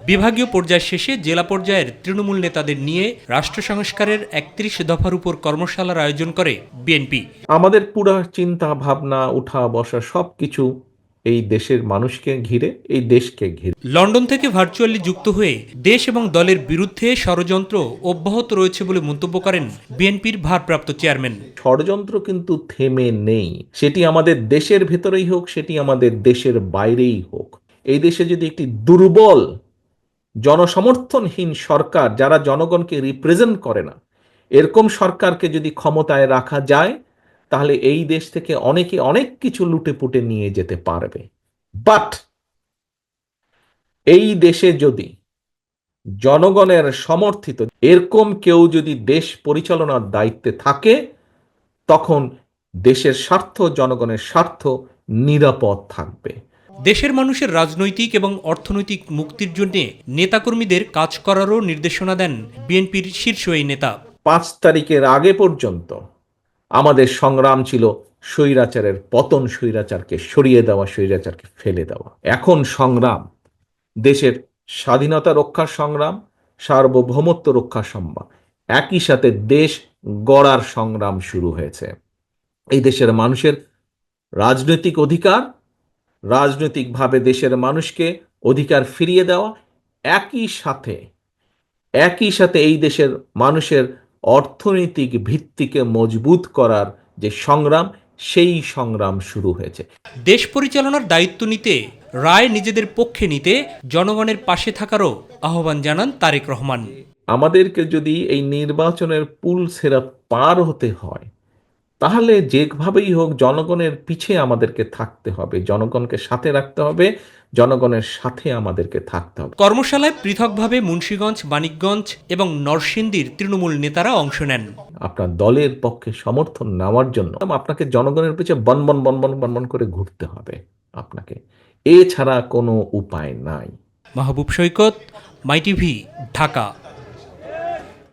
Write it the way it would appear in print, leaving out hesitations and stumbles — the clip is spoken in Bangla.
বিভাগীয় পর্যায় শেষে জেলা পর্যায়ের তৃণমূল নেতাদের নিয়ে রাষ্ট্র সংস্কারের ৩১ দফার উপর কর্মশালার আয়োজন করে বিএনপি। আমাদের পুরো চিন্তা ভাবনা উঠা বসা সবকিছু এই দেশের মানুষকে ঘিরে, এই দেশকে ঘিরে। লন্ডন থেকে ভার্চুয়ালি যুক্ত হয়ে দেশ এবং দলের বিরুদ্ধে ষড়যন্ত্র অব্যাহত রয়েছে বলে মন্তব্য করেন বিএনপির ভারপ্রাপ্ত চেয়ারম্যান। ষড়যন্ত্র কিন্তু থেমে নেই, সেটি আমাদের দেশের ভেতরেই হোক, সেটি আমাদের দেশের বাইরেই হোক। এই দেশে যদি একটি দুর্বল জনসমর্থনহীন সরকার, যারা জনগণকে রিপ্রেজেন্ট করে না, এরকম সরকারকে যদি ক্ষমতায় রাখা যায়, তাহলে এই দেশ থেকে অনেকে অনেক কিছু লুটে পুটে নিয়ে যেতে পারবে। বাট এই দেশে যদি জনগণের সমর্থিত এরকম কেউ যদি দেশ পরিচালনার দায়িত্বে থাকে, তখন দেশের স্বার্থ, জনগণের স্বার্থ নিরাপদ থাকবে। দেশের মানুষের রাজনৈতিক এবং অর্থনৈতিক মুক্তির জন্য নেতাকর্মীদের কাজ করারও নির্দেশনা দেন বিএনপির শীর্ষ এই নেতা। 5 তারিখের আগে পর্যন্ত আমাদের সংগ্রাম ছিল স্বৈরাচারের পতন, স্বৈরাচারকে সরিয়ে দেওয়া, স্বৈরাচারকে ফেলে দেওয়া। এখন সংগ্রাম দেশের স্বাধীনতা রক্ষার সংগ্রাম, সার্বভৌমত্ব রক্ষার সংগ্রাম, একই সাথে দেশ গড়ার সংগ্রাম শুরু হয়েছে। এই দেশের মানুষের রাজনৈতিক অধিকার, রাজনৈতিকভাবে দেশের মানুষকে অধিকার ফিরিয়ে দেওয়া, একই সাথে এই দেশের মানুষের অর্থনৈতিক ভিত্তিকে মজবুত করার যে সংগ্রাম, সেই সংগ্রাম শুরু হয়েছে। দেশ পরিচালনার দায়িত্ব নিতে, রায় নিজেদের পক্ষে নিতে জনগণের পাশে থাকারও আহ্বান জানান তারেক রহমান। আমাদেরকে যদি এই নির্বাচনের পুল সেরা পার হতে হয়, তাহলে যেভাবেই হোক জনগণের পিছে আমাদেরকে থাকতে হবে, জনগণকে সাথে রাখতে হবে, জনগণের সাথে আমাদেরকে থাকতে হবে। কর্মশালায় পৃথকভাবে মুন্সিগঞ্জ, মানিকগঞ্জ এবং নরসিংদীর তৃণমূল নেতারা অংশ নেন। আপনার দলের পক্ষে সমর্থন নেওয়ার জন্য আপনাকে জনগণের পিছে বনবন বনবন বনবন করে ঘুরতে হবে আপনাকে, এছাড়া কোনো উপায় নাই। মাহবুব সৈকত, মাই টিভি, ঢাকা।